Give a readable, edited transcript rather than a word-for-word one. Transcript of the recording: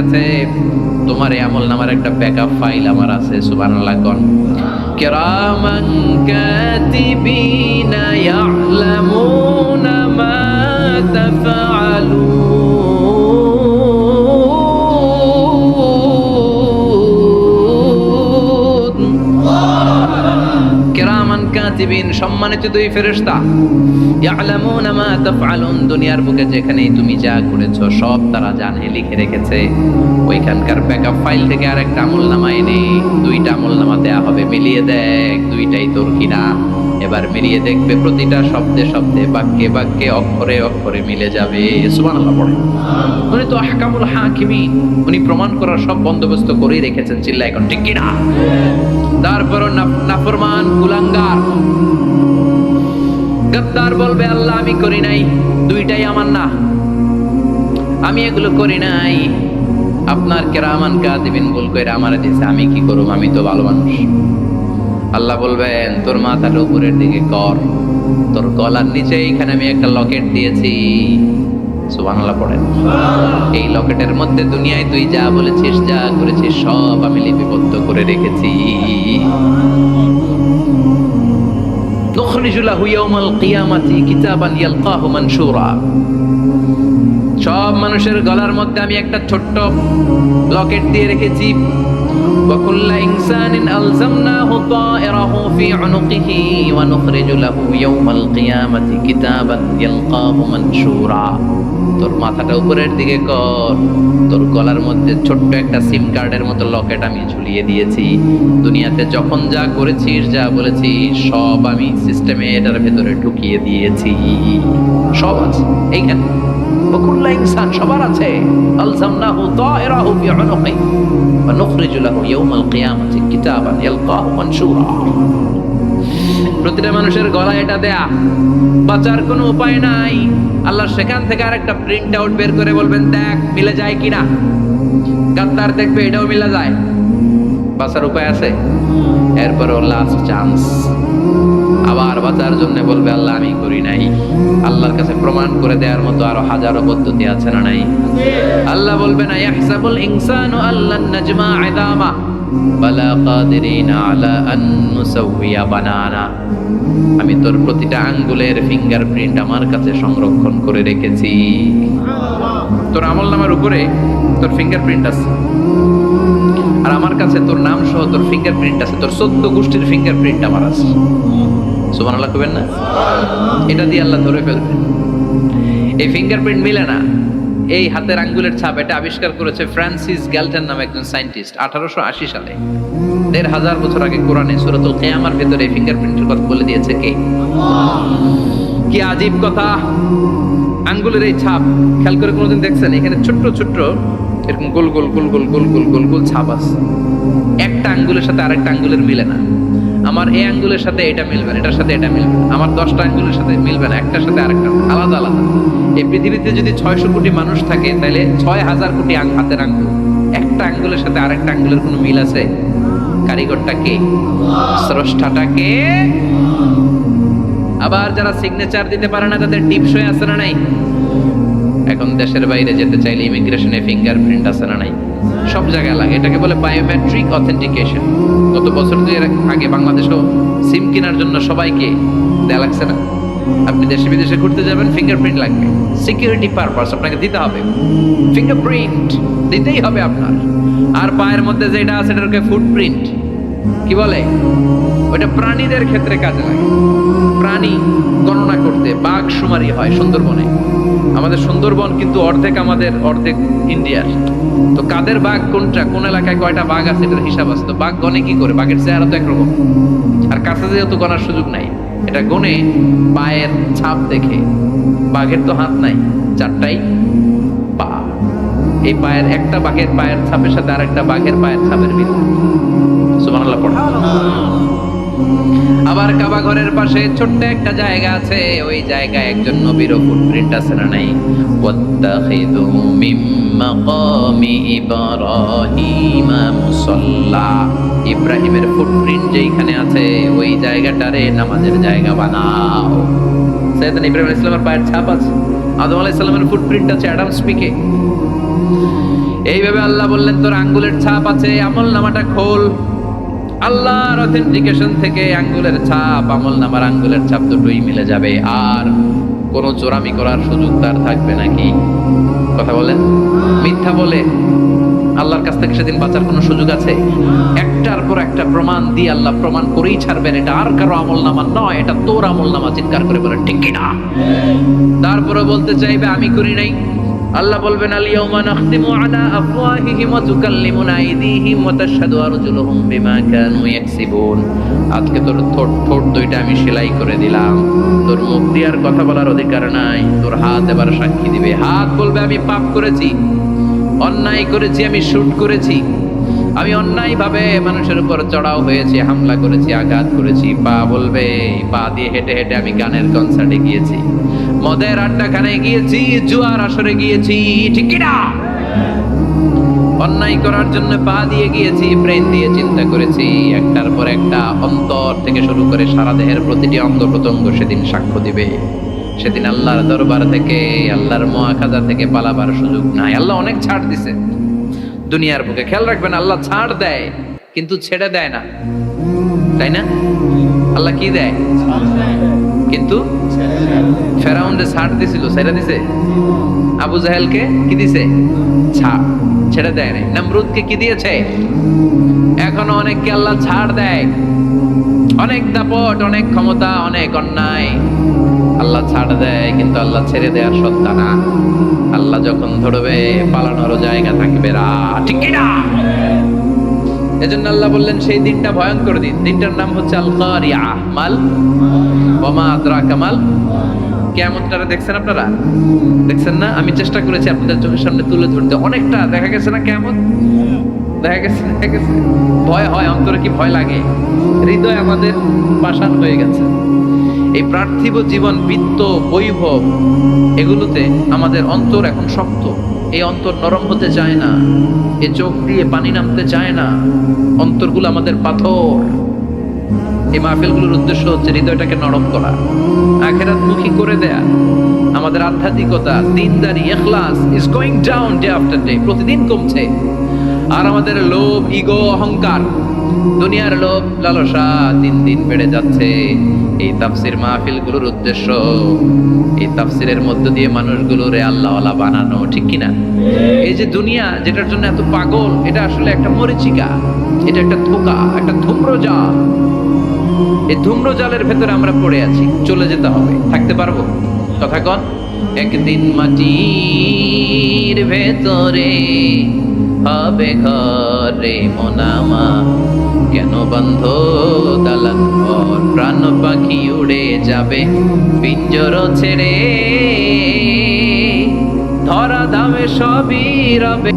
আছে তোমার এই আমল নামার একটা ব্যাকআপ ফাইল আমার আছে। সুবহানাল্লাহ কোন কিরামান কাতিবিনা ইয়ালামুনা মা তাফআলুন। কিরামান কাতিবিন সম্মানিত দুই ফেরেশতা, ইয়ালামুনা মা তাফআলুন, দুনিয়ার বুকে যেখানে তুমি যা করেছো সব তারা জানে, লিখে রেখেছে। ওইখানকার ব্যাকআপ ফাইল থেকে আরেকটা আমলনামা এনে দুইটা আমলনামা দেয়া হবে, মিলিয়ে দেখ দুইটাই তোর কিনা। এবার মিলিয়ে দেখবে প্রতিটা শব্দে শব্দে, বাক্যে বাক্যে, অক্ষরে অক্ষরে মিলে যাবে। সুবহানাল্লাহ পড়ে। উনি তো আহকামুল হাকিমিন, উনি প্রমাণ করার সব বন্দোবস্ত করেই রেখেছেন। চিল্লা এখন ঠিক কিনা? তারপর নাফরমান কুলাঙ্গার গদ্দার বলবে আল্লাহ আমি করি নাই, দুইটাই আমার না, আমি এগুলো করি নাই। আপনার কিরামান কাতিবিন ভুল কইরা আমারে দিছে, আমি কি করব, আমি তো ভালো মানুষ। আল্লাহ বলবেন তোর মাথাটা উপরের দিকে কর, তোর গলার নিচে এখানে আমি একটা লকেট দিয়েছি। সুবহানাল্লাহ পড়েন। এই লকেটের মধ্যে দুনিয়ায় তুই যা বলেছিস, যা করেছিস সব আমি লিপিবদ্ধ করে রেখেছি। নুখরিজু লাহু ইয়াওমাল কিয়ামাতি কিতাবান ইয়ালকাহু মানশুরা। সব মানুষের গলার মধ্যে আমি একটা ছোট্ট লকেট দিয়ে রেখেছি। ওয়া কুল্লা ইনসানিন আলজামনাহু তায়রাহু ফি উনুকিহি ওয়া নুখরিজু লাহু ইয়াওমাল কিয়ামাতি কিতাবান ইয়ালকাহু মানশুরা। তোর মাথাটা উপরের দিকে কর, তোর গলার মধ্যে ছোট্ট একটা সিম কার্ডের মতো লকেট আমি ঝুলিয়ে দিয়েছি। দুনিয়াতে যখন যা করেছিস, যা বলেছিস সব আমি সিস্টেমে এটার ভেতরে ঢুকিয়ে দিয়েছি। সব আছে এইখানে। ওয়াকুল্লা ইনসান সবার আছে। আলজামনাহু তায়রাহু ফি উনুকি ওয়া নুখরিজু লাহু ইয়াওমাল কিয়ামাতি কিতাবান ইয়ালকাহু মানশুরা। প্রতিটা মানুষের গলায় এটা দেয়া, বাঁচার কোনো উপায় নাই। আল্লাহ সেখান থেকে আরেকটা প্রিন্ট আউট বের করে বলবেন দেখ মিলে যায় কিনা। গাদ্দার দেখবে এটাও মিলে যায়, বাঁচার উপায় আছে। এরপরও লাস্ট চান্স, আবার বাঁচার জন্য বলবে আল্লাহ আমি করি নাই। আল্লাহর কাছে প্রমাণ করে দেওয়ার মতো আরো হাজারো পদ্ধতি আছে না নাই? আল্লাহ বলবে না ইয়াহসাবুল ইনসানু আল্লান নাজমা ইদামা বালা কাদিরিনা আলা আন নুসাউইয়া বানানা। আমি তোর প্রতিটা আঙ্গুলের ফিঙ্গারপ্রিন্ট আমার কাছে সংরক্ষণ করে রেখেছি। তোর আমলনামার উপরে তোর ফিঙ্গারপ্রিন্ট আছে, আর আমার কাছে তোর নাম সহ তোর ফিঙ্গারপ্রিন্ট আছে। তোর 14 গোষ্ঠীর ফিঙ্গারপ্রিন্ট আমার আছে। সুবহানাল্লাহ কইবেন না? এটা দিয়ে আল্লাহ ধরে ফেলবে। এই ফিঙ্গারপ্রিন্ট মিলে না, এই হাতের আঙ্গুলের ছাপ, এটা আবিষ্কার করেছে ফ্রান্সিস গ্যালটন নামে একজন সায়েন্টিস্ট 1880 সালে। 1500 বছর আগে কোরআনে সূরাতুল কিয়ামার ভিতরে এই ফিঙ্গারপ্রিন্টের কথা বলে দিয়েছে কে? কি আজীব কথা! আঙ্গুলের এই ছাপ খেয়াল করে কোনোদিন দেখছেন? এখানে ছোট্ট ছোট্ট এরকম গোল গোল গোল গোল গোল গোল গোল গোল ছাপ আছে। একটা আঙ্গুলের সাথে আরেকটা আঙ্গুলের মিলে না। আমার এই আঙ্গুলের সাথে এটা মিলবে না, এটার সাথে এটা মিলবে না। আমার 10টা আঙ্গুলের সাথে মিলবে না, একটার সাথে আরেকটা, আলাদা আলাদা। এই পৃথিবীতে যদি 600 কোটি মানুষ থাকে তাহলে 6000 কোটি হাতের আঙ্গুল, একটা আঙ্গুলের সাথে আরেকটা আঙ্গুলের কোনো মিল আছে? কারিগরটা কে? স্রষ্টাটা কে? আবার যারা সিগনেচার দিতে পারে না তাদের টিপসই আছে না নাই? এখন দেশের বাইরে যেতে চাইলে ইমিগ্রেশনে ফিঙ্গারপ্রিন্ট আছে না নাই? সব জায়গায় লাগে। এটাকে বলে বায়োমেট্রিক অথেন্টিকেশন। গত বছর 2 আগে বাংলাদেশেও সিম কেনার জন্য সবাইকে দেয়া লাগছে না? আপনি দেশে বিদেশে ঘুরতে যাবেন, ফিঙ্গারপ্রিন্ট লাগবে। সিকিউরিটি পারপাস আপনাকে দিতে হবে, ফিঙ্গারপ্রিন্ট দিতেই হবে আপনার। আর পায়ের মধ্যে যেটা আছে এটাকে ফুটপ্রিন্ট কি বলে? ওটা প্রাণীদের ক্ষেত্রে কাজে লাগে। প্রাণী গণনা করতে বাঘ শুমারি হয় সুন্দরবনে। আমাদের সুন্দরবন কিন্তু অর্ধেক আমাদের, অর্ধেক ইন্ডিয়ার। তো কাদের বাঘ কোনটা, কোন এলাকায় কয়টা বাঘ আছে এটার হিসাব আছে। তো বাঘ গনে কি করে? বাঘের চেহারা তো একরকম, আর কাছে যেহেতু গনার সুযোগ নাই, এটা গনে পায়ের ছাপ দেখে। বাঘের তো হাত নাই, 4টাই পা। এই পায়ের একটা বাঘের পায়ের ছাপের সাথে আরেকটা বাঘের পায়ের ছাপের মিল। সুবহানাল্লাহ পড়ো। আবার কাবা ঘরের পাশে ছোট্ট একটা জায়গা আছে, ওই জায়গায় একজন নবীর ফুটপ্রিন্ট আছে না নাই? ওয়াত্তাখিযু মিন মাকামি ইব্রাহিমা মুসাল্লা। ইব্রাহিমের ফুটপ্রিন্ট যেখানে আছে ওই জায়গাটারে নামাজের জায়গা বানাও। সাইয়েদনা ইব্রাহিম আলাইহিস সালামের পায়ের ছাপ আছে, আদম আলাইহিস সালামের ফুটপ্রিন্ট আছে অ্যাডামস পিকে। এইভাবে আল্লাহ বললেন তোর আঙ্গুলের ছাপ আছে, আমল নামাটা খোল। আল্লাহর অথেন্টিকেশন থেকে আঙ্গুলের ছাপ, আমল নামার আঙ্গুলের ছাপ দুটোই মিলে যাবে, আর কোনো চোরামি করার সুযোগ তার থাকবে নাকি? কথা বলেন, মিথ্যা বলে আল্লাহর কাছ থেকে সেদিন বাঁচার কোনো সুযোগ আছে? একটার পর একটা প্রমাণ দিয়ে আল্লাহ প্রমাণ করেই ছাড়বেন, এটা আর কারো আমল নামা নয়, এটা তোর আমল নামা। চিৎকার করে বলেন ঠিক কিনা? তারপরে বলতে চাইবে আমি করি নাই। আল্লাহ বলবেন আল-ইয়াওমা নাখতিমু আলা আফওয়াহিহিম ওয়া তুকাল্লিমুনা আইদিহিম ওয়া তাশহাদু আরজুলুহুম বিমা কানু ইয়াকসিবুন। আজকে তোর ঠোঁট দুইটা আমি সেলাই করে দিলাম, তোর মুখ দিয়ে আর কথা বলার অধিকার নাই, তোর হাত এবার সাক্ষী দিবে। হাত বলবে আমি পাপ করেছি, অন্যায় করেছি, আমি শুট করেছি, আমি অন্যায়ভাবে মানুষের উপর চড়াও হয়েছি, হামলা করেছি, আঘাত করেছি। পা বলবে, পা দিয়ে হেঁটে হেঁটে আমি গানের কনসার্টে গিয়েছি, মদের আড্ডাখানে গিয়েছি, জুয়ার আসরে গিয়েছি, ঠিক কিনা? অন্যায় করার জন্য পা দিয়ে গিয়েছি, ব্রেন দিয়ে চিন্তা করেছি। একটার পর একটা অন্তর থেকে শুরু করে সারা দেহের প্রতিটি অঙ্গ প্রত্যঙ্গ সেদিন সাক্ষ্য দিবে। সেদিন আল্লাহর দরবার থেকে, আল্লাহর মুআখাযা থেকে পালাবার সুযোগ নাই। আল্লাহ অনেক ছাড় দিছে দুনিয়ার বুকে। খেয়াল রাখবেন, আল্লাহ ছাড় দেয় কিন্তু ছেড়ে দেয় না, তাই না? আল্লাহ কি দেয়? কিন্তু ফেরাউনরে ছাড় দিছিল, ছেড়ে দিছে। আবু জাহেলকে কি দিছে? ছাড়, ছেড়ে দেয় নাই। নমরুদকে কি দিয়েছে? এখনো অনেককে আল্লাহ ছাড় দেয়। অনেক দাপট, অনেক ক্ষমতা, অনেক অন্যায় আল্লাহ ছাড় দেয়, কিন্তু আল্লাহ ছেড়ে দেওয়ার সত্তা না। আল্লাহ যখন ধরবে পালানোর জায়গা থাকবে না, ঠিক কিনা? এজন্য আল্লাহ বললেন সেই দিনটা ভয়ঙ্কর দিন। দিনটার নাম হচ্ছে আল কারিয়া, মাল ওয়া মা আদরাকা মাল। কিয়ামতটা দেখছেন আপনারা? দেখছেন না? আমি চেষ্টা করেছি আপনাদের চোখের সামনে তুলে ধরতে, অনেকটা দেখা গেছে না কিয়ামত? দেখা গেছে, দেখা গেছে। ভয় হয়, অন্তরে কি ভয় লাগে? হৃদয় আমাদের পাষাণ হয়ে গেছে। এই পার্থিব জীবন, বিত্ত, বৈভব, এগুলোতে আমাদের অন্তর এখন শক্ত। এই অন্তর নরম হতে চায় না, এই চোখ দিয়ে পানি নামতে চায় না, অন্তরগুলো আমাদের পাথর। এই মাহফিলগুলোর উদ্দেশ্য হচ্ছে হৃদয়টাকে নরম করা, আখিরাতমুখী করে দেয়া। আমাদের আধ্যাত্মিকতা, দিনদারি, ইখলাস is going down day after day, প্রতিদিন কমছে। আর আমাদের লোভ, ইগো, অহংকার, দুনিয়ার লোভ, লালসা দিন দিন বেড়ে যাচ্ছে। এই তাফসির মাহফিলগুলোর উদ্দেশ্য এই তাফসিরের মধ্য দিয়ে মানুষগুলোরে আল্লাহওয়ালা বানানো, ঠিক কিনা? এই যে দুনিয়া যেটার জন্য এত পাগল, এটা আসলে একটা মরিচিকা, এটা একটা ধোঁকা, একটা ধূম্রজাল। এই ধূম্রজালের ভেতরে আমরা পড়ে আছি, চলে যেতে হবে। থাকতে পারবো? কথা কন। একদিন মাটির ভেতরে হবে ঘরে মনামা, কেন বন্ধ দালান ঘর, প্রাণ পাখি উড়ে যাবে পিঞ্জর ছেড়ে, ধরা ধামে সবই রবে।